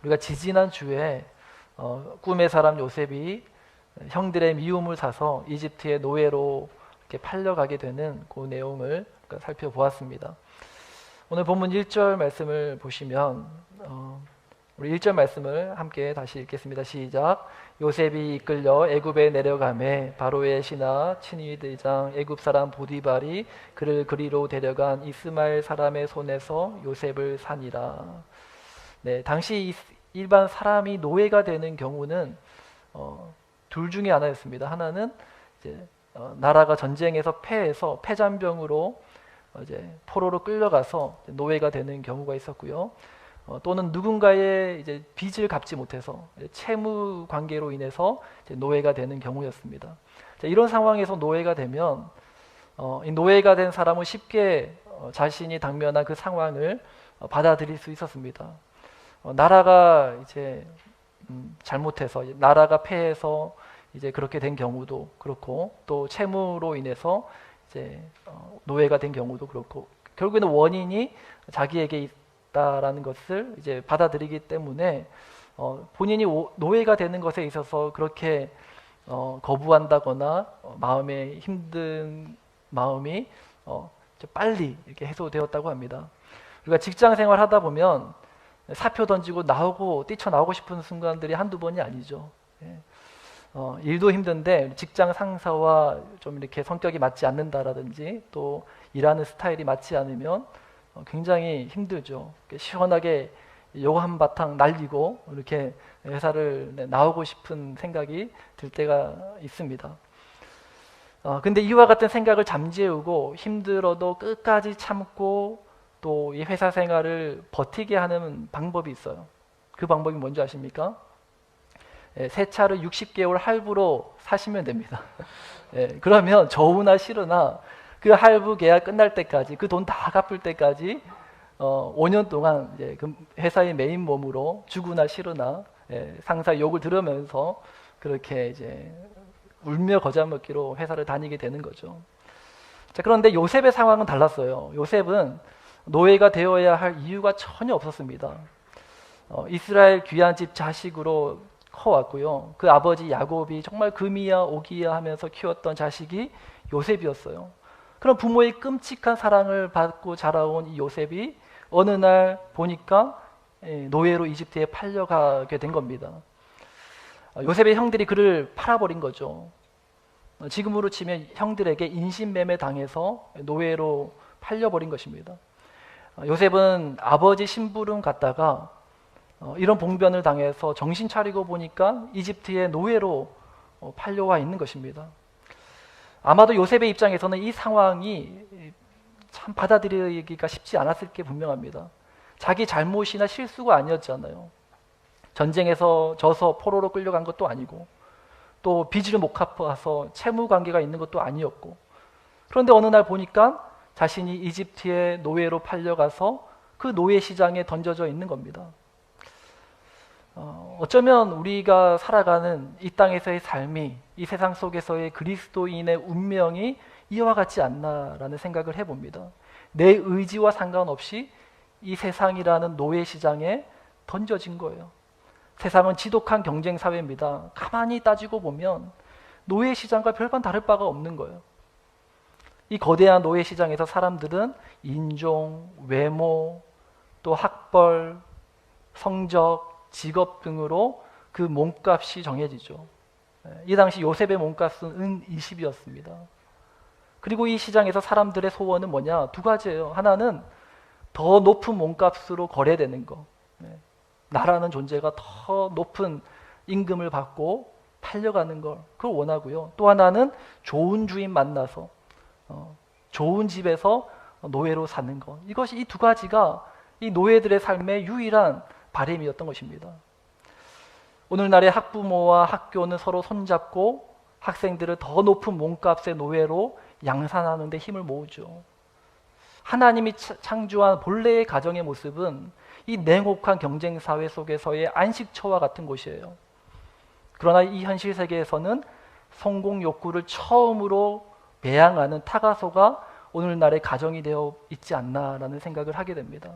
우리가 지지난 주에 꿈의 사람 요셉이 형들의 미움을 사서 이집트의 노예로 이렇게 팔려가게 되는 그 내용을 살펴보았습니다. 오늘 본문 1절 말씀을 보시면 우리 1절 말씀을 함께 다시 읽겠습니다. 시작. 요셉이 이끌려 애굽에 내려가매 바로의 신하 친위 대장 애굽 사람 보디발이 그를 그리로 데려간 이스마엘 사람의 손에서 요셉을 사니라. 네, 당시 일반 사람이 노예가 되는 경우는 둘 중에 하나였습니다. 하나는 이제 나라가 전쟁에서 패해서 패잔병으로 이제 포로로 끌려가서 노예가 되는 경우가 있었고요. 또는 누군가의 이제 빚을 갚지 못해서 채무 관계로 인해서 이제 노예가 되는 경우였습니다. 자, 이런 상황에서 노예가 되면 이 노예가 된 사람은 쉽게 자신이 당면한 그 상황을 받아들일 수 있었습니다. 나라가 이제 잘못해서 나라가 패해서 이제 그렇게 된 경우도 그렇고 또 채무로 인해서 이제 노예가 된 경우도 그렇고 결국에는 원인이 자기에게 있다라는 것을 이제 받아들이기 때문에 본인이 노예가 되는 것에 있어서 그렇게 거부한다거나 마음에 힘든 마음이 빨리 이렇게 해소되었다고 합니다. 우리가 직장 생활 하다 보면 사표 던지고 나오고 뛰쳐나오고 싶은 순간들이 한두 번이 아니죠. 예. 일도 힘든데 직장 상사와 좀 이렇게 성격이 맞지 않는다라든지 또 일하는 스타일이 맞지 않으면 굉장히 힘들죠. 시원하게 요거 한 바탕 날리고 이렇게 회사를 나오고 싶은 생각이 들 때가 있습니다. 근데 이와 같은 생각을 잠재우고 힘들어도 끝까지 참고 또 이 회사 생활을 버티게 하는 방법이 있어요. 그 방법이 뭔지 아십니까? 새 차를 60개월 할부로 사시면 됩니다. 그러면 좋으나 싫으나 그 할부 계약 끝날 때까지 그 돈 다 갚을 때까지 5년 동안 이제 그 회사의 메인 몸으로 주구나 싫으나 상사 욕을 들으면서 그렇게 이제 울며 겨자 먹기로 회사를 다니게 되는 거죠. 자, 그런데 요셉의 상황은 달랐어요. 요셉은 노예가 되어야 할 이유가 전혀 없었습니다. 이스라엘 귀한 집 자식으로 커왔고요. 그 아버지 야곱이 정말 금이야 오기야 하면서 키웠던 자식이 요셉이었어요. 그럼 부모의 끔찍한 사랑을 받고 자라온 이 요셉이 어느 날 보니까 노예로 이집트에 팔려가게 된 겁니다. 요셉의 형들이 그를 팔아버린 거죠. 지금으로 치면 형들에게 인신매매 당해서 노예로 팔려버린 것입니다. 요셉은 아버지 심부름 갔다가 이런 봉변을 당해서 정신 차리고 보니까 이집트의 노예로 팔려와 있는 것입니다. 아마도 요셉의 입장에서는 이 상황이 참 받아들이기가 쉽지 않았을 게 분명합니다. 자기 잘못이나 실수가 아니었잖아요. 전쟁에서 져서 포로로 끌려간 것도 아니고 또 빚을 못 갚아서 채무 관계가 있는 것도 아니었고 그런데 어느 날 보니까 자신이 이집트의 노예로 팔려가서 그 노예 시장에 던져져 있는 겁니다. 어쩌면 우리가 살아가는 이 땅에서의 삶이 이 세상 속에서의 그리스도인의 운명이 이와 같지 않나라는 생각을 해봅니다. 내 의지와 상관없이 이 세상이라는 노예 시장에 던져진 거예요. 세상은 지독한 경쟁 사회입니다. 가만히 따지고 보면 노예 시장과 별반 다를 바가 없는 거예요. 이 거대한 노예 시장에서 사람들은 인종, 외모, 또 학벌, 성적, 직업 등으로 그 몸값이 정해지죠. 이 당시 요셉의 몸값은 은 20이었습니다. 그리고 이 시장에서 사람들의 소원은 뭐냐? 두 가지예요. 하나는 더 높은 몸값으로 거래되는 거. 나라는 존재가 더 높은 임금을 받고 팔려가는 걸 그걸 원하고요. 또 하나는 좋은 주인 만나서 좋은 집에서 노예로 사는 것. 이것이 이 두 가지가 이 노예들의 삶의 유일한 바람이었던 것입니다. 오늘날의 학부모와 학교는 서로 손잡고 학생들을 더 높은 몸값의 노예로 양산하는 데 힘을 모으죠. 하나님이 창조한 본래의 가정의 모습은 이 냉혹한 경쟁 사회 속에서의 안식처와 같은 곳이에요. 그러나 이 현실 세계에서는 성공 욕구를 처음으로 배양하는 타가소가 오늘날의 가정이 되어 있지 않나라는 생각을 하게 됩니다.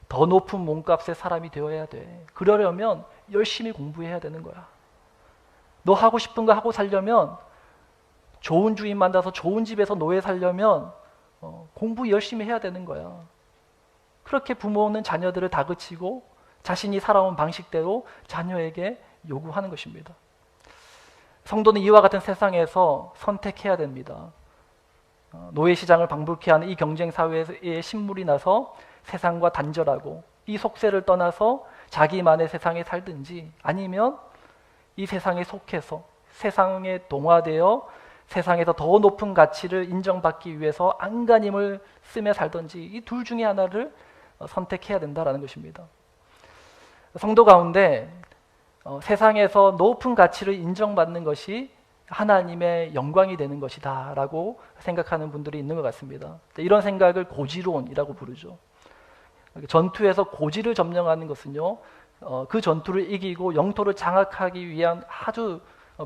더 높은 몸값의 사람이 되어야 돼. 그러려면 열심히 공부해야 되는 거야. 너 하고 싶은 거 하고 살려면, 좋은 주인 만나서 좋은 집에서 노예 살려면 공부 열심히 해야 되는 거야. 그렇게 부모는 자녀들을 다그치고 자신이 살아온 방식대로 자녀에게 요구하는 것입니다. 성도는 이와 같은 세상에서 선택해야 됩니다. 노예 시장을 방불케 하는 이 경쟁 사회에 신물이 나서 세상과 단절하고 이 속세를 떠나서 자기만의 세상에 살든지, 아니면 이 세상에 속해서 세상에 동화되어 세상에서 더 높은 가치를 인정받기 위해서 안간힘을 쓰며 살든지, 이 둘 중에 하나를 선택해야 된다는 것입니다. 성도 가운데 세상에서 높은 가치를 인정받는 것이 하나님의 영광이 되는 것이다 라고 생각하는 분들이 있는 것 같습니다. 이런 생각을 고지론이라고 부르죠. 전투에서 고지를 점령하는 것은요, 그 전투를 이기고 영토를 장악하기 위한 아주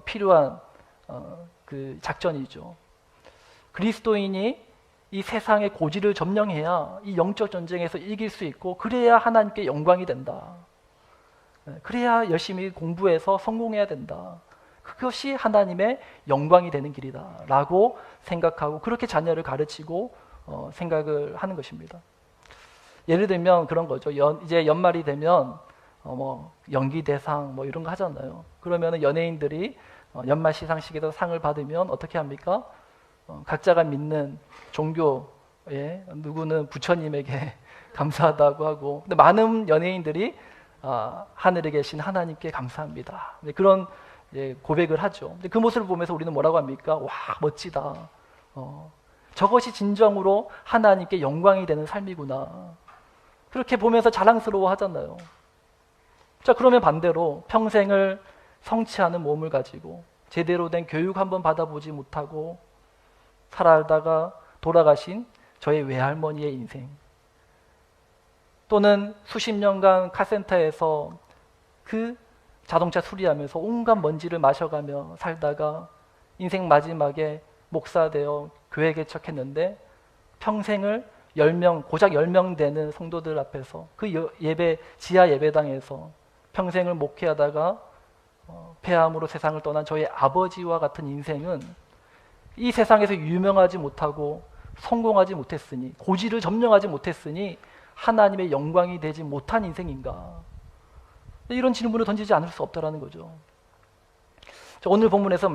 필요한 그 작전이죠. 그리스도인이 이 세상의 고지를 점령해야 이 영적 전쟁에서 이길 수 있고, 그래야 하나님께 영광이 된다. 그래야 열심히 공부해서 성공해야 된다. 그것이 하나님의 영광이 되는 길이다 라고 생각하고, 그렇게 자녀를 가르치고 생각을 하는 것입니다. 예를 들면 그런 거죠. 이제 연말이 되면 뭐 연기대상 뭐 이런 거 하잖아요. 그러면 연예인들이 연말 시상식에서 상을 받으면 어떻게 합니까? 각자가 믿는 종교에, 누구는 부처님에게 감사하다고 하고, 근데 많은 연예인들이 하늘에 계신 하나님께 감사합니다. 그런 고백을 하죠. 근데 그 모습을 보면서 우리는 뭐라고 합니까? 와, 멋지다. 저것이 진정으로 하나님께 영광이 되는 삶이구나. 그렇게 보면서 자랑스러워 하잖아요. 자, 그러면 반대로 평생을 성취하는 몸을 가지고 제대로 된 교육 한번 받아보지 못하고 살아다가 돌아가신 저의 외할머니의 인생, 또는 수십 년간 카센터에서 그 자동차 수리하면서 온갖 먼지를 마셔가며 살다가 인생 마지막에 목사 되어 교회 개척했는데, 평생을 10명, 고작 10명 되는 성도들 앞에서 그 지하 예배당에서 평생을 목회하다가 폐암으로 세상을 떠난 저의 아버지와 같은 인생은 이 세상에서 유명하지 못하고 성공하지 못했으니, 고지를 점령하지 못했으니 하나님의 영광이 되지 못한 인생인가? 이런 질문을 던지지 않을 수 없다는 거죠. 오늘 본문에서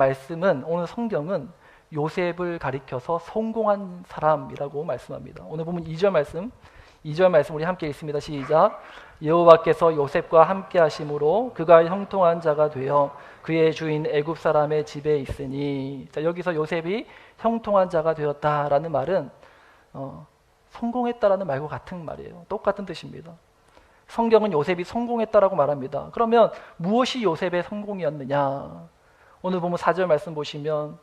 오늘 성경은 요셉을 가리켜서 성공한 사람이라고 말씀합니다. 오늘 보면 2절 말씀 우리 함께 읽습니다. 시작. 여호와께서 요셉과 함께 하심으로 그가 형통한 자가 되어 그의 주인 애굽 사람의 집에 있으니. 자, 여기서 요셉이 형통한 자가 되었다라는 말은 성공했다라는 말과 같은 말이에요. 똑같은 뜻입니다. 성경은 요셉이 성공했다라고 말합니다. 그러면 무엇이 요셉의 성공이었느냐? 오늘 보면 4절 말씀 보시면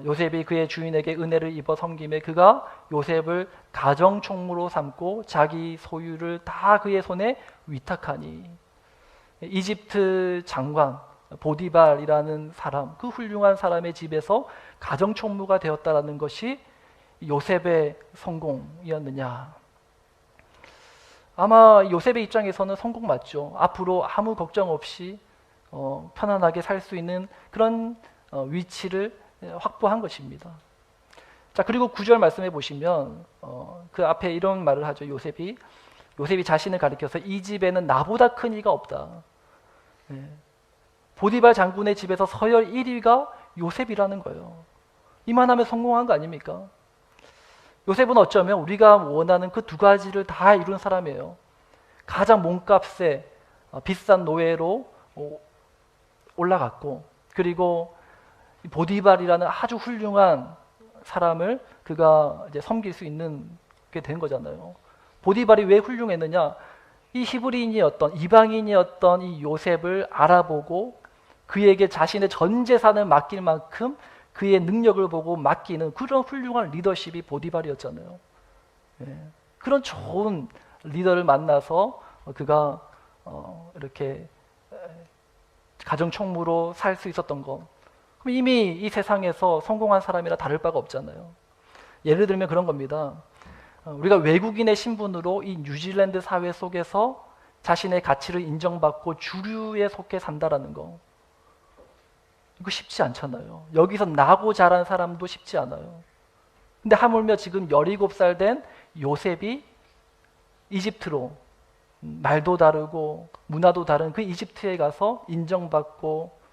요셉이 그의 주인에게 은혜를 입어 섬김에 그가 요셉을 가정총무로 삼고 자기 소유를 다 그의 손에 위탁하니. 이집트 장관 보디발이라는 사람, 그 훌륭한 사람의 집에서 가정총무가 되었다라는 것이 요셉의 성공이었느냐? 아마 요셉의 입장에서는 성공 맞죠. 앞으로 아무 걱정 없이 편안하게 살 수 있는 그런 위치를 확보한 것입니다. 자, 그리고 9절 말씀해 보시면 그 앞에 이런 말을 하죠. 요셉이 자신을 가리켜서 이 집에는 나보다 큰 이가 없다. 보디발 장군의 집에서 서열 1위가 요셉이라는 거예요. 이만하면 성공한 거 아닙니까? 요셉은 어쩌면 우리가 원하는 그 두 가지를 다 이룬 사람이에요. 가장 몸값에 비싼 노예로 올라갔고, 그리고 보디발이라는 아주 훌륭한 사람을 그가 이제 섬길 수 있는 게 된 거잖아요. 보디발이 왜 훌륭했느냐? 이 히브리인이었던, 이방인이었던 이 요셉을 알아보고 그에게 자신의 전 재산을 맡길 만큼 그의 능력을 보고 맡기는 그런 훌륭한 리더십이 보디발이었잖아요. 그런 좋은 리더를 만나서 그가 이렇게 가정총무로 살 수 있었던 것, 그럼 이미 이 세상에서 성공한 사람이라 다를 바가 없잖아요. 예를 들면 그런 겁니다. 우리가 외국인의 신분으로 이 뉴질랜드 사회 속에서 자신의 가치를 인정받고 주류에 속해 산다라는 거, 이거 쉽지 않잖아요. 여기서 나고 자란 사람도 쉽지 않아요. 근데 하물며 지금 17살 된 요셉이 이집트로, 말도 다르고 문화도 다른 그 이집트에 가서 인정받고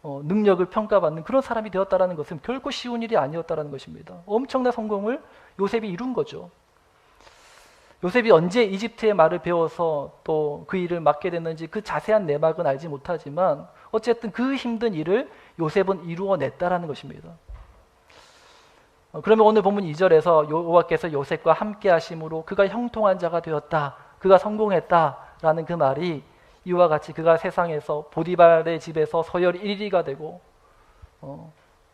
능력을 평가받는 그런 사람이 되었다는 것은 결코 쉬운 일이 아니었다는 것입니다. 엄청난 성공을 요셉이 이룬 거죠. 요셉이 언제 이집트의 말을 배워서 또 그 일을 맡게 됐는지 그 자세한 내막은 알지 못하지만 어쨌든 그 힘든 일을 요셉은 이루어냈다라는 것입니다. 그러면 오늘 본문 2절에서 여호와께서 요셉과 함께 하심으로 그가 형통한 자가 되었다, 그가 성공했다라는 그 말이 이와 같이 그가 세상에서 보디발의 집에서 서열 1위가 되고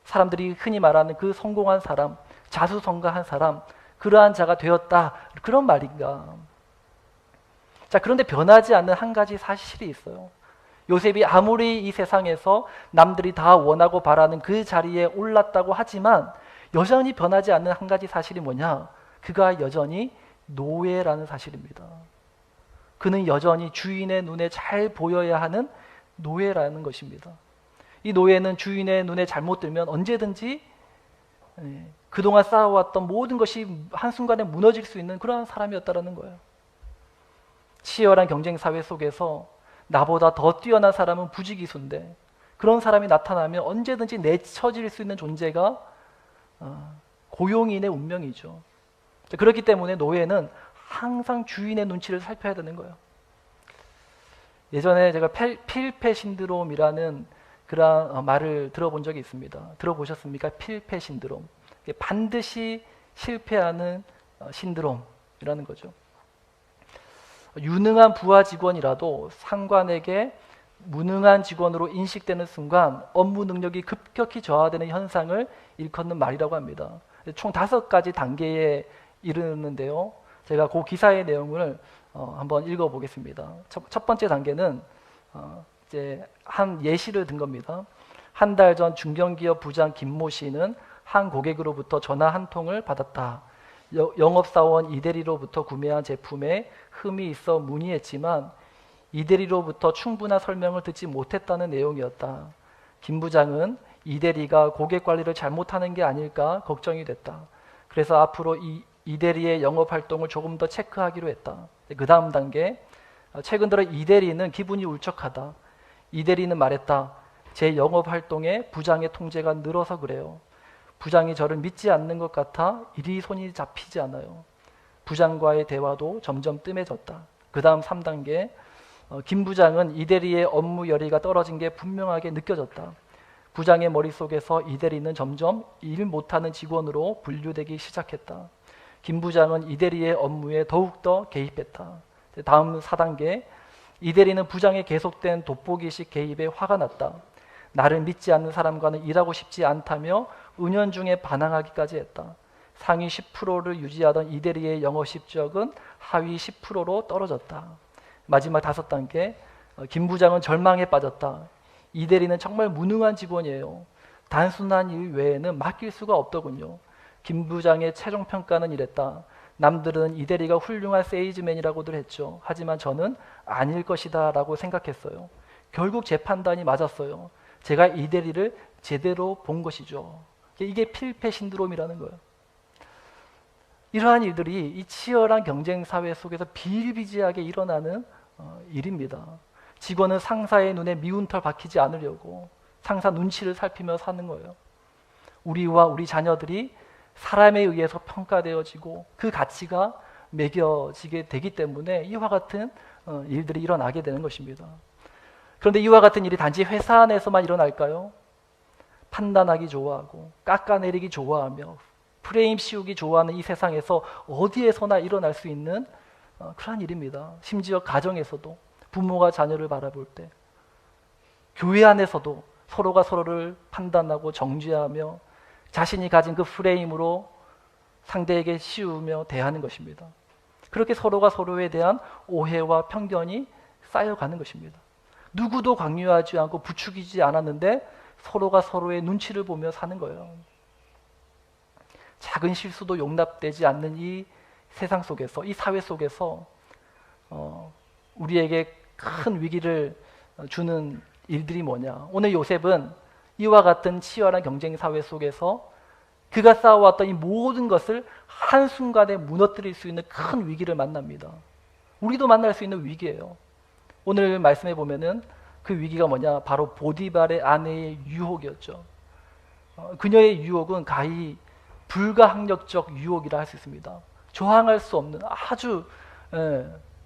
사람들이 흔히 말하는 그 성공한 사람, 자수성가한 사람, 그러한 자가 되었다, 그런 말인가. 자, 그런데 변하지 않는 한 가지 사실이 있어요. 요셉이 아무리 이 세상에서 남들이 다 원하고 바라는 그 자리에 올랐다고 하지만 여전히 변하지 않는 한 가지 사실이 뭐냐? 그가 여전히 노예라는 사실입니다. 그는 여전히 주인의 눈에 잘 보여야 하는 노예라는 것입니다. 이 노예는 주인의 눈에 잘못 들면 언제든지 그동안 쌓아왔던 모든 것이 한순간에 무너질 수 있는 그러한 사람이었다는 거예요. 치열한 경쟁 사회 속에서 나보다 더 뛰어난 사람은 부지기수인데 그런 사람이 나타나면 언제든지 내쳐질 수 있는 존재가 고용인의 운명이죠. 그렇기 때문에 노예는 항상 주인의 눈치를 살펴야 되는 거예요. 예전에 제가 필패 신드롬이라는 그런 말을 들어본 적이 있습니다. 들어보셨습니까? 필패 신드롬. 반드시 실패하는 신드롬이라는 거죠. 유능한 부하 직원이라도 상관에게 무능한 직원으로 인식되는 순간 업무 능력이 급격히 저하되는 현상을 일컫는 말이라고 합니다. 총 5가지 단계에 이르는데요. 제가 그 기사의 내용을 한번 읽어보겠습니다. 첫 번째 단계는 이제 한 예시를 든 겁니다. 한 달 전 중견기업 부장 김모 씨는 한 고객으로부터 전화 한 통을 받았다. 영업사원 이대리로부터 구매한 제품에 흠이 있어 문의했지만 이대리로부터 충분한 설명을 듣지 못했다는 내용이었다. 김 부장은 이대리가 고객 관리를 잘못하는 게 아닐까 걱정이 됐다. 그래서 앞으로 이대리의 영업활동을 조금 더 체크하기로 했다. 그 다음 단계, 최근 들어 이대리는 기분이 울적하다. 이대리는 말했다. 제 영업활동에 부장의 통제가 늘어서 그래요. 부장이 저를 믿지 않는 것 같아 이리 손이 잡히지 않아요. 부장과의 대화도 점점 뜸해졌다. 그 다음 3단계, 김 부장은 이대리의 업무 열의가 떨어진 게 분명하게 느껴졌다. 부장의 머릿속에서 이대리는 점점 일 못하는 직원으로 분류되기 시작했다. 김 부장은 이대리의 업무에 더욱더 개입했다. 다음 4단계, 이대리는 부장의 계속된 돋보기식 개입에 화가 났다. 나를 믿지 않는 사람과는 일하고 싶지 않다며 은연중에 반항하기까지 했다. 상위 10%를 유지하던 이대리의 영업 실적은 하위 10%로 떨어졌다. 마지막 5단계, 김 부장은 절망에 빠졌다. 이대리는 정말 무능한 직원이에요. 단순한 일 외에는 맡길 수가 없더군요. 김 부장의 최종 평가는 이랬다. 남들은 이대리가 훌륭한 세일즈맨이라고들 했죠. 하지만 저는 아닐 것이다 라고 생각했어요. 결국 제 판단이 맞았어요. 제가 이대리를 제대로 본 것이죠. 이게 필패 신드롬이라는 거예요. 이러한 일들이 이 치열한 경쟁 사회 속에서 비일비재하게 일어나는 일입니다. 직원은 상사의 눈에 미운 털 박히지 않으려고 상사 눈치를 살피며 사는 거예요. 우리와 우리 자녀들이 사람에 의해서 평가되어지고 그 가치가 매겨지게 되기 때문에 이와 같은 일들이 일어나게 되는 것입니다. 그런데 이와 같은 일이 단지 회사 안에서만 일어날까요? 판단하기 좋아하고 깎아내리기 좋아하며 프레임 씌우기 좋아하는 이 세상에서 어디에서나 일어날 수 있는 그런 일입니다. 심지어 가정에서도 부모가 자녀를 바라볼 때, 교회 안에서도 서로가 서로를 판단하고 정죄하며 자신이 가진 그 프레임으로 상대에게 씌우며 대하는 것입니다. 그렇게 서로가 서로에 대한 오해와 편견이 쌓여가는 것입니다. 누구도 강요하지 않고 부추기지 않았는데 서로가 서로의 눈치를 보며 사는 거예요. 작은 실수도 용납되지 않는 이 세상 속에서, 이 사회 속에서 우리에게 큰 위기를 주는 일들이 뭐냐? 오늘 요셉은 이와 같은 치열한 경쟁 사회 속에서 그가 쌓아왔던 이 모든 것을 한순간에 무너뜨릴 수 있는 큰 위기를 만납니다. 우리도 만날 수 있는 위기예요. 오늘 말씀해 보면은 그 위기가 뭐냐? 바로 보디발의 아내의 유혹이었죠. 그녀의 유혹은 가히 불가항력적 유혹이라 할 수 있습니다. 저항할 수 없는 아주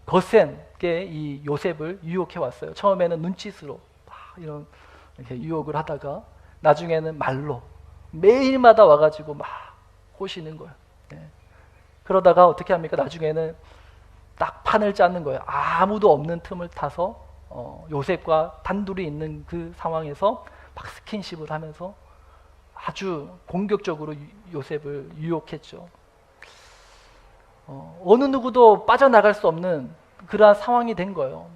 거센게 이 요셉을 유혹해 왔어요. 처음에는 눈짓으로 막 이렇게 유혹을 하다가 나중에는 말로 매일마다 와가지고 막 꼬시는 거예요. 그러다가 어떻게 합니까? 나중에는 딱 판을 짜는 거예요. 아무도 없는 틈을 타서 요셉과 단둘이 있는 그 상황에서 막 스킨십을 하면서 아주 공격적으로 요셉을 유혹했죠. 어느 누구도 빠져나갈 수 없는 그러한 상황이 된 거예요.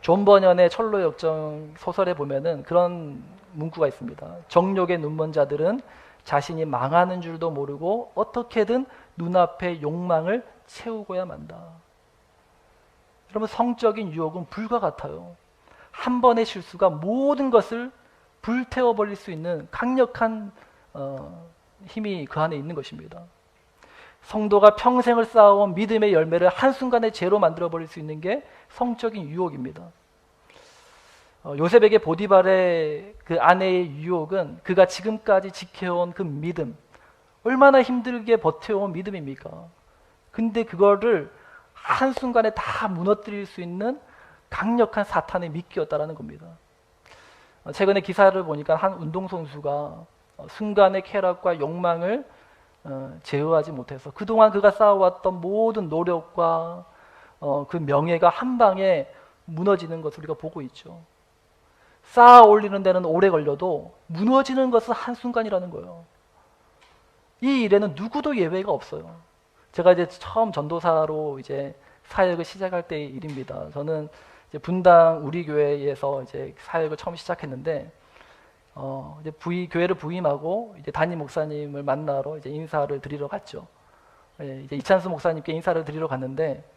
존 버년의 철로 역정 소설에 보면은 그런 문구가 있습니다. 정욕의 눈먼 자들은 자신이 망하는 줄도 모르고 어떻게든 눈앞의 욕망을 채우고야 만다. 여러분, 성적인 유혹은 불과 같아요. 한 번의 실수가 모든 것을 불태워버릴 수 있는 강력한 힘이 그 안에 있는 것입니다. 성도가 평생을 쌓아온 믿음의 열매를 한순간에 죄로 만들어버릴 수 있는 게 성적인 유혹입니다. 요셉에게 보디발의 그 아내의 유혹은 그가 지금까지 지켜온 그 믿음, 얼마나 힘들게 버텨온 믿음입니까? 근데 그거를 한순간에 다 무너뜨릴 수 있는 강력한 사탄의 미끼였다라는 겁니다. 최근에 기사를 보니까 한 운동선수가 순간의 쾌락과 욕망을 제어하지 못해서 그동안 그가 쌓아왔던 모든 노력과 그 명예가 한 방에 무너지는 것을 우리가 보고 있죠. 쌓아 올리는 데는 오래 걸려도 무너지는 것은 한순간이라는 거예요. 이 일에는 누구도 예외가 없어요. 제가 이제 처음 전도사로 이제 사역을 시작할 때의 일입니다. 저는 이제 분당 우리 교회에서 이제 사역을 처음 시작했는데, 이제 교회를 부임하고 이제 담임 목사님을 만나러 이제 인사를 드리러 갔죠. 이제 이찬수 목사님께 인사를 드리러 갔는데,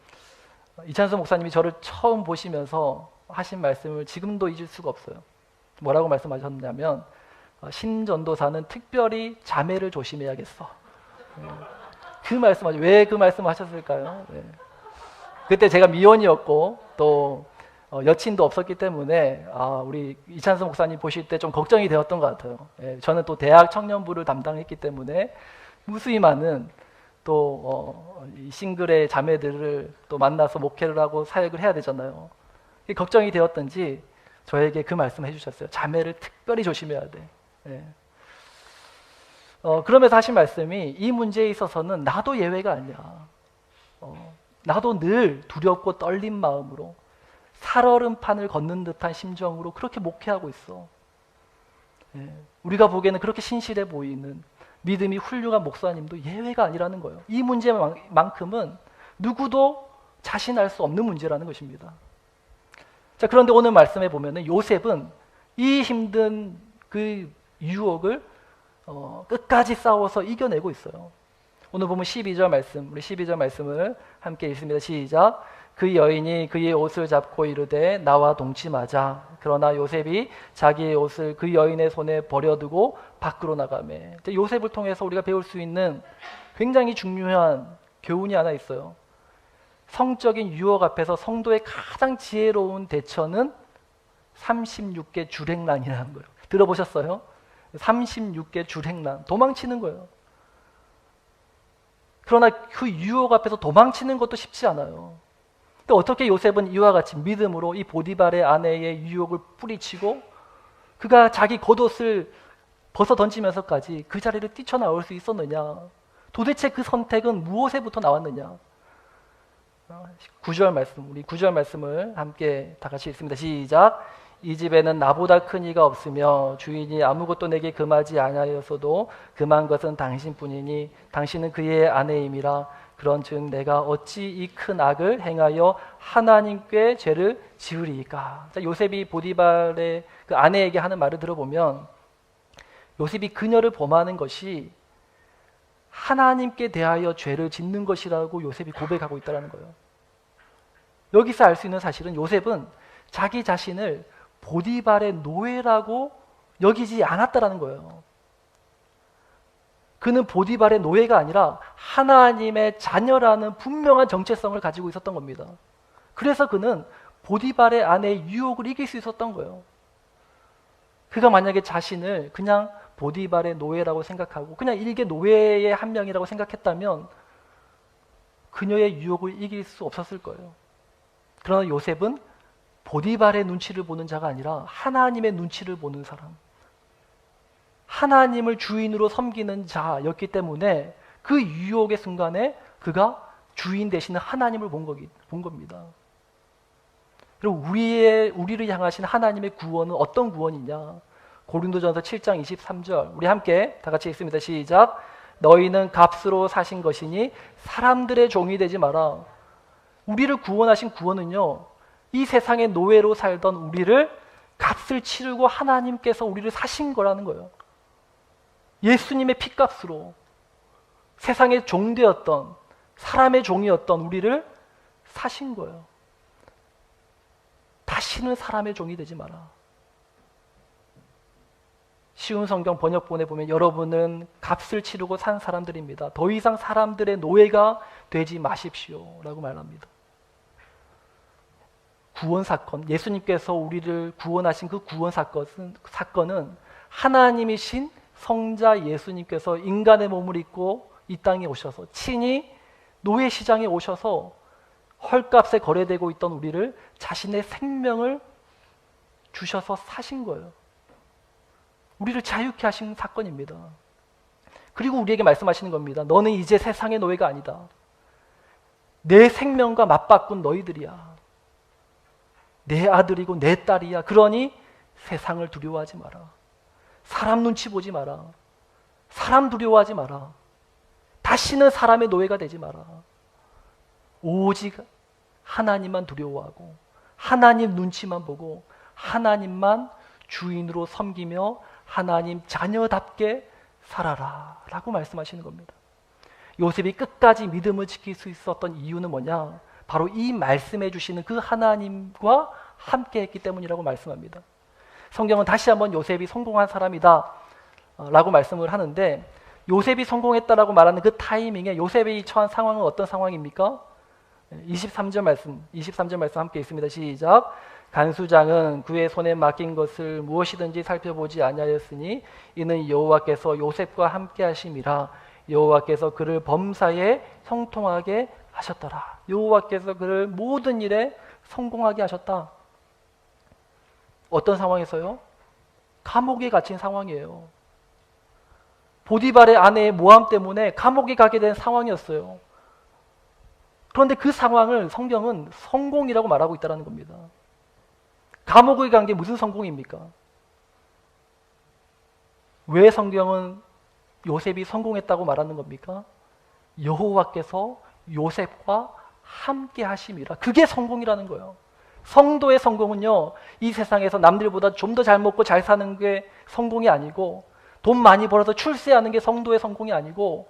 이찬수 목사님이 저를 처음 보시면서 하신 말씀을 지금도 잊을 수가 없어요. 뭐라고 말씀하셨냐면, 신전도사는 특별히 자매를 조심해야겠어. 그 말씀하죠. 왜 그 말씀을 하셨을까요? 그때 제가 미혼이었고 또 여친도 없었기 때문에 우리 이찬수 목사님 보실 때 좀 걱정이 되었던 것 같아요. 저는 또 대학 청년부를 담당했기 때문에 무수히 많은 또 싱글의 자매들을 또 만나서 목회를 하고 사역을 해야 되잖아요. 걱정이 되었던지 저에게 그 말씀을 해주셨어요. 자매를 특별히 조심해야 돼. 그러면서 하신 말씀이 이 문제에 있어서는 나도 예외가 아니야. 나도 늘 두렵고 떨린 마음으로 살얼음판을 걷는 듯한 심정으로 그렇게 목회하고 있어. 우리가 보기에는 그렇게 신실해 보이는 믿음이 훌륭한 목사님도 예외가 아니라는 거예요. 이 문제만큼은 누구도 자신할 수 없는 문제라는 것입니다. 자, 그런데 오늘 말씀해 보면은 요셉은 이 힘든 그 유혹을 끝까지 싸워서 이겨내고 있어요. 오늘 보면 12절 말씀, 우리 12절 말씀을 함께 읽습니다. 시작. 그 여인이 그의 옷을 잡고 이르되 나와 동침하자. 그러나 요셉이 자기의 옷을 그 여인의 손에 버려두고 밖으로 나가매. 요셉을 통해서 우리가 배울 수 있는 굉장히 중요한 교훈이 하나 있어요. 성적인 유혹 앞에서 성도의 가장 지혜로운 대처는 36개 줄행란이라는 거예요. 들어보셨어요? 36개 줄행란. 도망치는 거예요. 그러나 그 유혹 앞에서 도망치는 것도 쉽지 않아요. 근데 어떻게 요셉은 이와 같이 믿음으로 이 보디발의 아내의 유혹을 뿌리치고 그가 자기 겉옷을 벗어 던지면서까지 그 자리를 뛰쳐나올 수 있었느냐? 도대체 그 선택은 무엇에부터 나왔느냐? 9절 말씀, 우리 9절 말씀을 함께 다 같이 읽습니다. 시작. 이 집에는 나보다 큰 이가 없으며 주인이 아무것도 내게 금하지 아니하였어도 금한 것은 당신뿐이니 당신은 그의 아내임이라. 그런즉 내가 어찌 이 큰 악을 행하여 하나님께 죄를 지으리이까. 자, 요셉이 보디발의 그 아내에게 하는 말을 들어보면 요셉이 그녀를 범하는 것이 하나님께 대하여 죄를 짓는 것이라고 요셉이 고백하고 있다는 거예요. 여기서 알 수 있는 사실은 요셉은 자기 자신을 보디발의 노예라고 여기지 않았다는 거예요. 그는 보디발의 노예가 아니라 하나님의 자녀라는 분명한 정체성을 가지고 있었던 겁니다. 그래서 그는 보디발의 아내의 유혹을 이길 수 있었던 거예요. 그가 만약에 자신을 그냥 보디발의 노예라고 생각하고 그냥 일개 노예의 한 명이라고 생각했다면 그녀의 유혹을 이길 수 없었을 거예요. 그러나 요셉은 보디발의 눈치를 보는 자가 아니라 하나님의 눈치를 보는 사람, 하나님을 주인으로 섬기는 자였기 때문에 그 유혹의 순간에 그가 주인 되시는 하나님을 본 겁니다. 그리고 우리를 향하신 하나님의 구원은 어떤 구원이냐? 고린도전서 7장 23절 우리 함께 다 같이 읽습니다. 시작. 너희는 값으로 사신 것이니 사람들의 종이 되지 마라. 우리를 구원하신 구원은요, 이 세상의 노예로 살던 우리를 값을 치르고 하나님께서 우리를 사신 거라는 거예요. 예수님의 피값으로 세상의 종되었던 사람의 종이었던 우리를 사신 거예요. 다시는 사람의 종이 되지 마라. 쉬운 성경 번역본에 보면 여러분은 값을 치르고 산 사람들입니다. 더 이상 사람들의 노예가 되지 마십시오 라고 말합니다. 구원 사건, 예수님께서 우리를 구원하신 그 구원 사건은 하나님이신 성자 예수님께서 인간의 몸을 입고 이 땅에 오셔서 친히 노예 시장에 오셔서 헐값에 거래되고 있던 우리를 자신의 생명을 주셔서 사신 거예요. 우리를 자유케 하신 사건입니다. 그리고 우리에게 말씀하시는 겁니다. 너는 이제 세상의 노예가 아니다. 내 생명과 맞바꾼 너희들이야. 내 아들이고 내 딸이야. 그러니 세상을 두려워하지 마라. 사람 눈치 보지 마라. 사람 두려워하지 마라. 다시는 사람의 노예가 되지 마라. 오직 하나님만 두려워하고 하나님 눈치만 보고 하나님만 주인으로 섬기며 하나님 자녀답게 살아라 라고 말씀하시는 겁니다. 요셉이 끝까지 믿음을 지킬 수 있었던 이유는 뭐냐? 바로 이 말씀해 주시는 그 하나님과 함께 했기 때문이라고 말씀합니다. 성경은 다시 한번 요셉이 성공한 사람이다 라고 말씀을 하는데, 요셉이 성공했다라고 말하는 그 타이밍에 요셉이 처한 상황은 어떤 상황입니까? 23절 말씀 함께 있습니다. 시작. 간수장은 그의 손에 맡긴 것을 무엇이든지 살펴보지 아니하였으니 이는 여호와께서 요셉과 함께 하심이라. 여호와께서 그를 범사에 형통하게 하셨더라. 여호와께서 그를 모든 일에 성공하게 하셨다. 어떤 상황에서요? 감옥에 갇힌 상황이에요. 보디발의 아내의 모함 때문에 감옥에 가게 된 상황이었어요. 그런데 그 상황을 성경은 성공이라고 말하고 있다는 겁니다. 감옥에 간 게 무슨 성공입니까? 왜 성경은 요셉이 성공했다고 말하는 겁니까? 여호와께서 요셉과 함께 하심이라. 그게 성공이라는 거예요. 성도의 성공은요, 이 세상에서 남들보다 좀 더 잘 먹고 잘 사는 게 성공이 아니고, 돈 많이 벌어서 출세하는 게 성도의 성공이 아니고,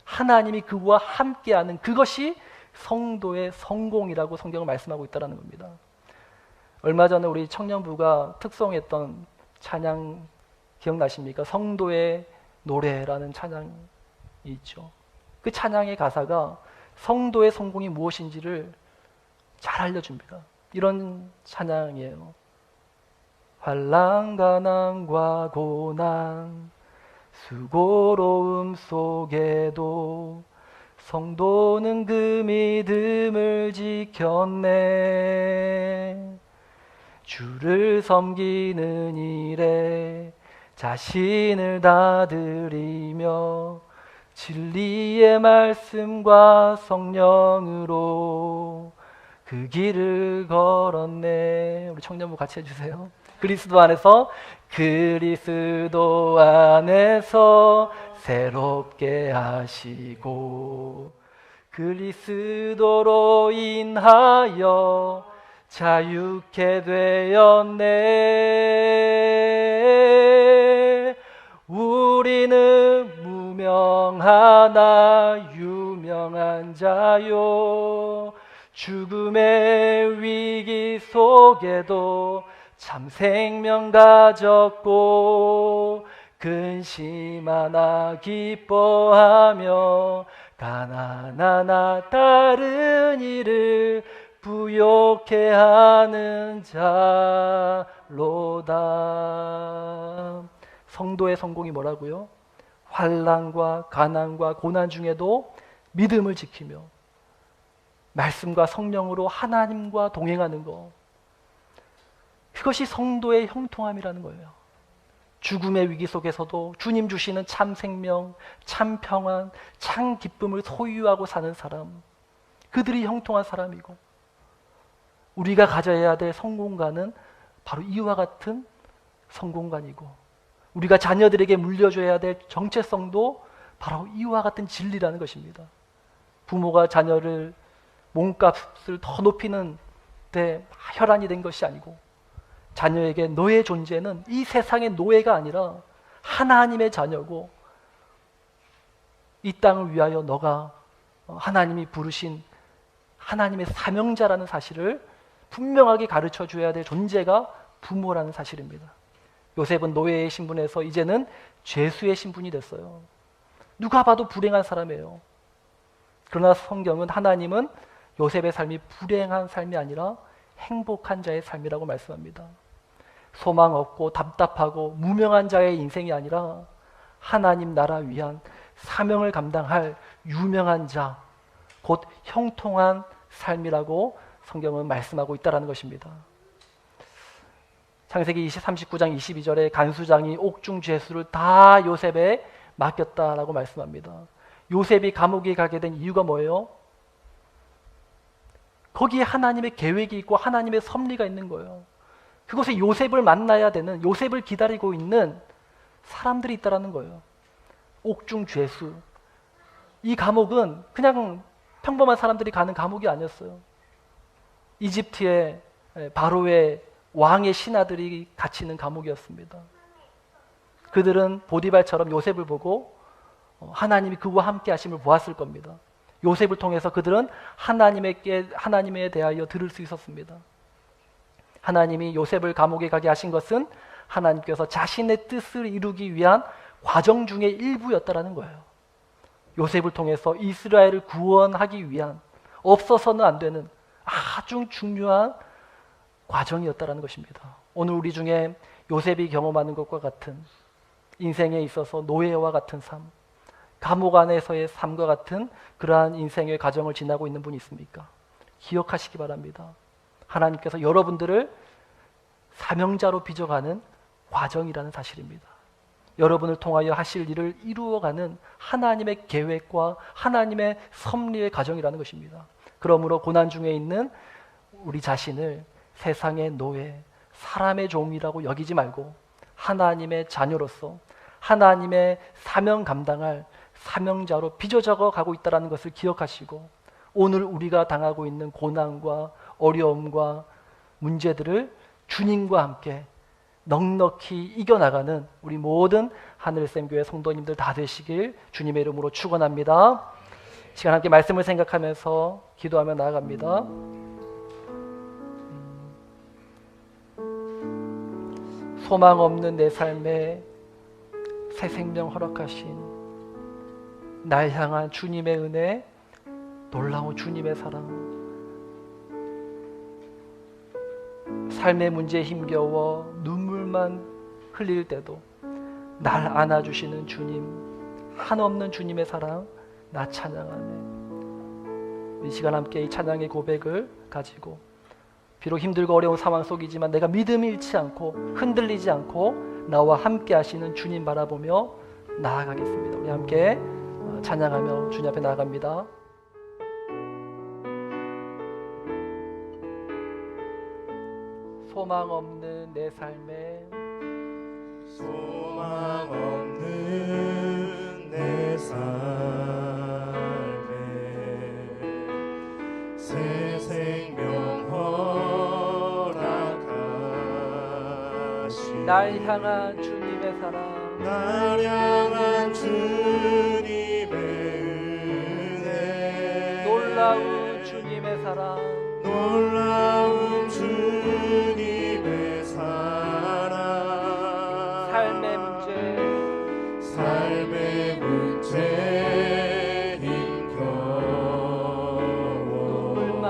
하나님이 그와 함께하는 그것이 성도의 성공이라고 성경은 말씀하고 있다는 겁니다. 얼마 전에 우리 청년부가 특송했던 찬양 기억나십니까? 성도의 노래라는 찬양이 있죠. 그 찬양의 가사가 성도의 성공이 무엇인지를 잘 알려줍니다. 이런 찬양이에요. 환난, 가난과 고난, 수고로움 속에도 성도는 그 믿음을 지켰네. 주를 섬기는 일에 자신을 다드리며 진리의 말씀과 성령으로 그 길을 걸었네. 우리 청년부 같이 해주세요. 그리스도 안에서 새롭게 하시고 그리스도로 인하여 자유케 되었네. 우리는 무명한 하나 유명한 자요 죽음의 위기 속에도 참 생명 가졌고 근심하나 기뻐하며 가난하나 다른 이를 부욕해 하는 자로다. 성도의 성공이 뭐라고요? 환난과 가난과 고난 중에도 믿음을 지키며 말씀과 성령으로 하나님과 동행하는 것, 그것이 성도의 형통함이라는 거예요. 죽음의 위기 속에서도 주님 주시는 참 생명, 참 평안, 참 기쁨을 소유하고 사는 사람, 그들이 형통한 사람이고, 우리가 가져야 될 성공관은 바로 이와 같은 성공관이고, 우리가 자녀들에게 물려줘야 될 정체성도 바로 이와 같은 진리라는 것입니다. 부모가 자녀를 몸값을 더 높이는 데 혈안이 된 것이 아니고, 자녀에게 너의 존재는 이 세상의 노예가 아니라 하나님의 자녀고, 이 땅을 위하여 너가 하나님이 부르신 하나님의 사명자라는 사실을 분명하게 가르쳐 줘야 될 존재가 부모라는 사실입니다. 요셉은 노예의 신분에서 이제는 죄수의 신분이 됐어요. 누가 봐도 불행한 사람이에요. 그러나 성경은, 하나님은 요셉의 삶이 불행한 삶이 아니라 행복한 자의 삶이라고 말씀합니다. 소망 없고 답답하고 무명한 자의 인생이 아니라 하나님 나라 위한 사명을 감당할 유명한 자, 곧 형통한 삶이라고 성경은 말씀하고 있다는 것입니다. 창세기 39장 22절에 간수장이 옥중 죄수를 다 요셉에 맡겼다라고 말씀합니다. 요셉이 감옥에 가게 된 이유가 뭐예요? 거기에 하나님의 계획이 있고 하나님의 섭리가 있는 거예요. 그곳에 요셉을 만나야 되는, 요셉을 기다리고 있는 사람들이 있다는 거예요. 옥중 죄수. 이 감옥은 그냥 평범한 사람들이 가는 감옥이 아니었어요. 이집트의 바로의 왕의 신하들이 갇히는 감옥이었습니다. 그들은 보디발처럼 요셉을 보고 하나님이 그와 함께 하심을 보았을 겁니다. 요셉을 통해서 그들은 하나님에 대하여 들을 수 있었습니다. 하나님이 요셉을 감옥에 가게 하신 것은 하나님께서 자신의 뜻을 이루기 위한 과정 중의 일부였다라는 거예요. 요셉을 통해서 이스라엘을 구원하기 위한, 없어서는 안 되는 아주 중요한 과정이었다라는 것입니다. 오늘 우리 중에 요셉이 경험하는 것과 같은, 인생에 있어서 노예와 같은 삶, 감옥 안에서의 삶과 같은 그러한 인생의 과정을 지나고 있는 분이 있습니까? 기억하시기 바랍니다. 하나님께서 여러분들을 사명자로 빚어가는 과정이라는 사실입니다. 여러분을 통하여 하실 일을 이루어가는 하나님의 계획과 하나님의 섭리의 과정이라는 것입니다. 그러므로 고난 중에 있는 우리 자신을 세상의 노예, 사람의 종이라고 여기지 말고 하나님의 자녀로서 하나님의 사명 감당할 사명자로 빚어져 가고 있다는 것을 기억하시고, 오늘 우리가 당하고 있는 고난과 어려움과 문제들을 주님과 함께 넉넉히 이겨나가는 우리 모든 하늘샘교회 성도님들 다 되시길 주님의 이름으로 축원합니다. 시간 함께 말씀을 생각하면서 기도하며 나아갑니다. 소망 없는 내 삶에 새 생명 허락하신 날 향한 주님의 은혜, 놀라운 주님의 사랑, 삶의 문제에 힘겨워 눈물만 흘릴 때도 날 안아주시는 주님, 한없는 주님의 사랑, 나 찬양하네. 이 시간 함께 이 찬양의 고백을 가지고, 비록 힘들고 어려운 상황 속이지만 내가 믿음을 잃지 않고 흔들리지 않고 나와 함께 하시는 주님 바라보며 나아가겠습니다. 우리 함께 찬양하며 주님 앞에 나아갑니다. 소망 없는 내 삶에, 소망 없는 내 삶에 새 생명 허락하신 날 향한 주님의 사랑, 날 향한 주님의 사랑 놀라운 주님의 사랑 삶의 문제 삶의 문제 힘겨워 눈물만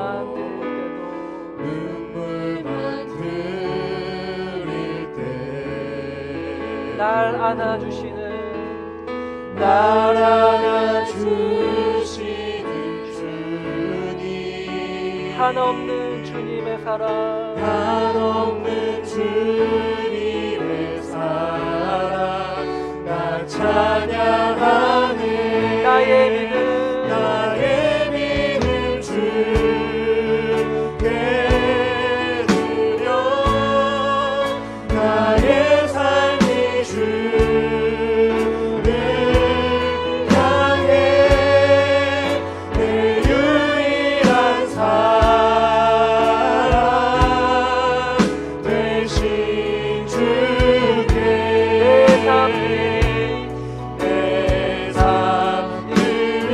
흘릴 때 날 안아주시는 날 안아주시는 주님 한없는 주님의 사랑 한없는 주님의 사랑 나 찬양하네 나의 믿음 주께 드려 나의 삶이 주를 향해 내 유일한 사랑 되신 주께 내 삶 드리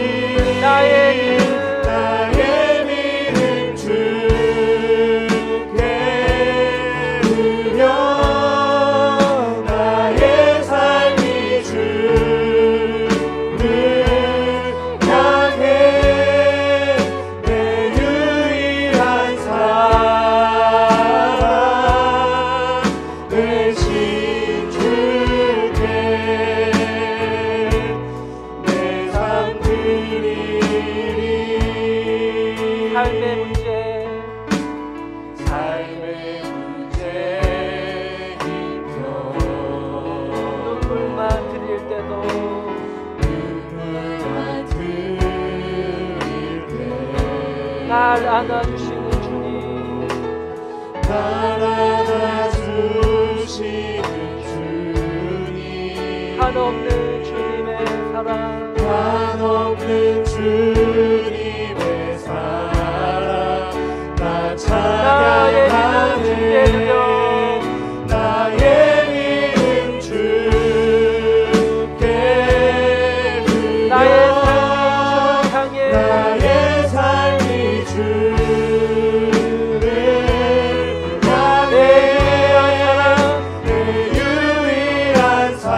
나의 믿음 주께 드려 나의 삶이 주를 향해 내 유일한 사랑 되신 주께 내 삶 드리리 삶의 문제 힘겨워 눈물만 흘릴 때도 눈물만 흘릴 때 날 안아주시는 주님 날 안아주시는 주님 한없는 주님의 사랑 한없는 주님의 사랑 나 나의 믿음 주께 드려 찬양하네 나의 믿음 주께 드려 나의 삶이 주를 향해 내 유일한 사랑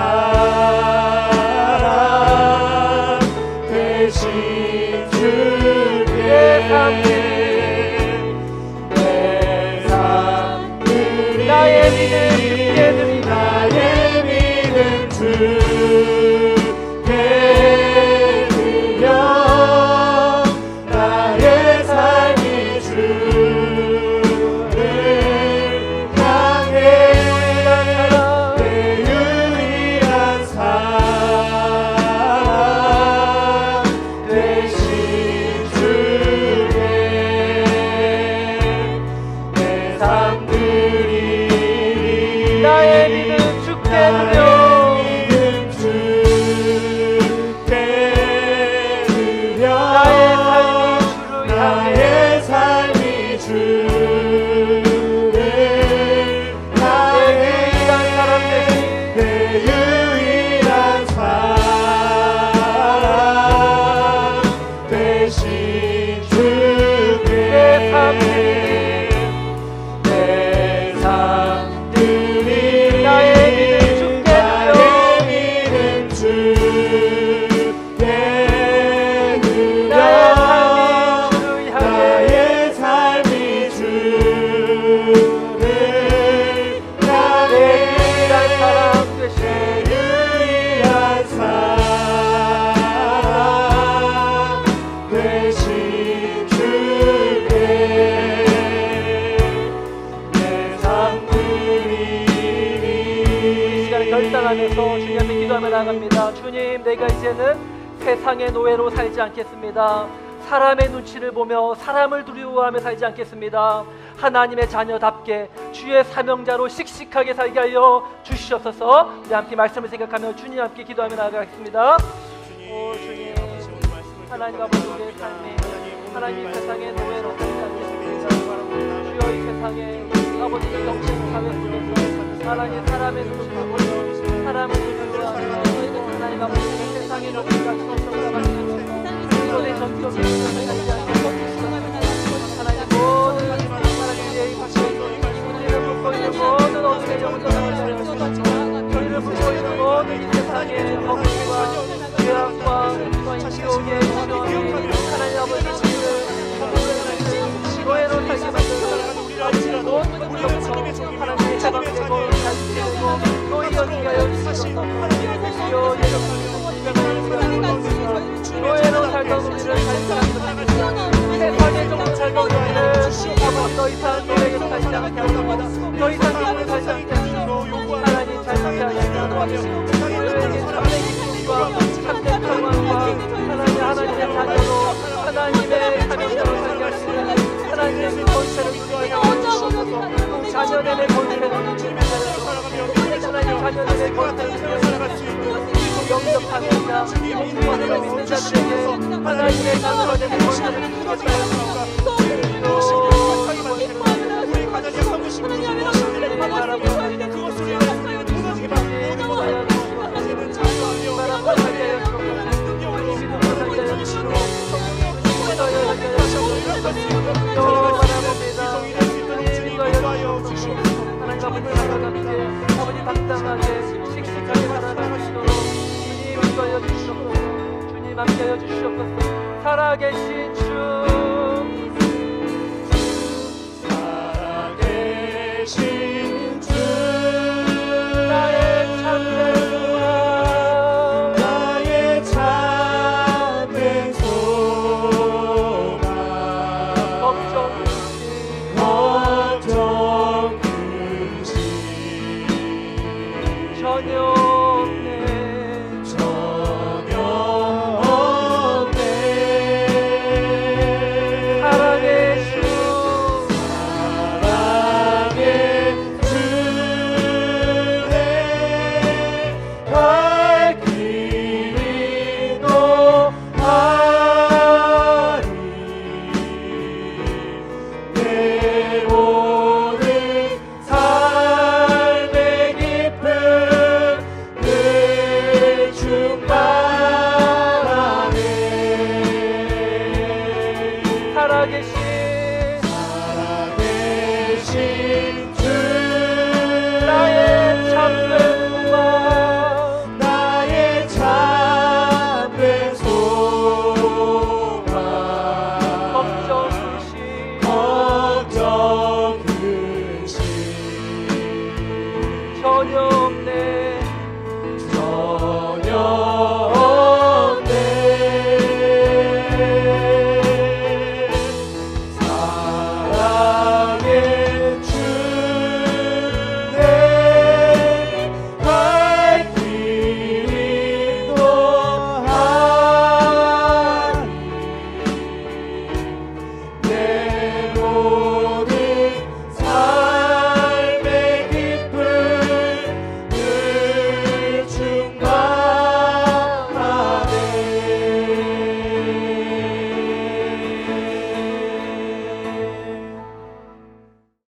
되신 주께 내 삶 드리리 나의 믿음 주께 드리리 나의 믿음 주께 드려 나의 삶이 주를 향해 내 유일한 사랑 되신 주께 내 삶 드리리 나의 믿음 주께 드려 나의 삶이 주를 향해 내 유일한 사랑 되신 주께 내 삶 드리리 나의 믿음 주께 드려 나의 삶이 주를 향해 내 유일한 사랑 되신 주께 내 삶 드리리 이 시간에 결단하면서 주님 앞에 기도하며 나갑니다. 주님, 내가 이제는 세상의 노예로 살지 않겠습니다. 사람의 눈치를 보며 사람을 두려워하며 살지 않겠습니다. 하나님의 자녀답게 주의 사명자로 씩씩하게 살게 하여 주시옵소서. 우리 함께 말씀을 생각하며 주님 함께 기도하며 나가겠습니다. 오 주님, 하나님 아버지의 삶이 하나님 세상의 노예로 살지 않겠습니다. 주여 이 세상에 아버지의 영생 사회 속에서 하나님 사람의 눈치를 보며 사람을 두려워하며 하나님 아버지 세상의 눈치가 주옵소서. 이론의 전적인 삶을 살지 않고 자의 우리를 품고 있는 모든 어둠의 영혼들을 저희를 품고 있는 모든 이 세상의 허물과 죄악과 인지옥의 시련이 하나님 아버지를 노예로 살게 만드는 모든 우리로부터 하나님의 해방되고 자유되고 노예였게 하여 주시옵소서. 노예로 살던 우리를 자유하게 세상의 종으로 살던 우리를 아버지 더 이상 노예로 살지 않게 하시고 더 이상 종으로 살지 않게 하시고 하나님 잘 살게 하시고 우리에게 참된 기쁨과 참된 평안과 하나님의 자녀로 하나님의 자녀로 살게 하시는 하나님의 그 권세를 우리에게 주시옵소서. 자녀됨의 권세를 우리에게 주시옵소서. 하나님 자녀됨의 권세를 우리에게 주시옵소서. 영접하는 자, 복음을 믿는 자들에게 하나님의 자녀가 되는 권세를 주시옵소서. 아버지 당당하게 씩씩하게 살아갈 수 있도록 주님 인도하여 주시옵소서. 주님 함께하여 주시옵소서. 살아계신 주 살아계신 주 나의 참된 소망 나의 참된 소망 걱정 걱정 전혀 없네. 전혀 없네. 사랑의 주 주의 발길이 높아리 내 모든 삶의 깊은 늘 충만하네. 살아계신 주 나의 참된 소망 나의 참된 소망 걱정 근심 걱정 근심 전혀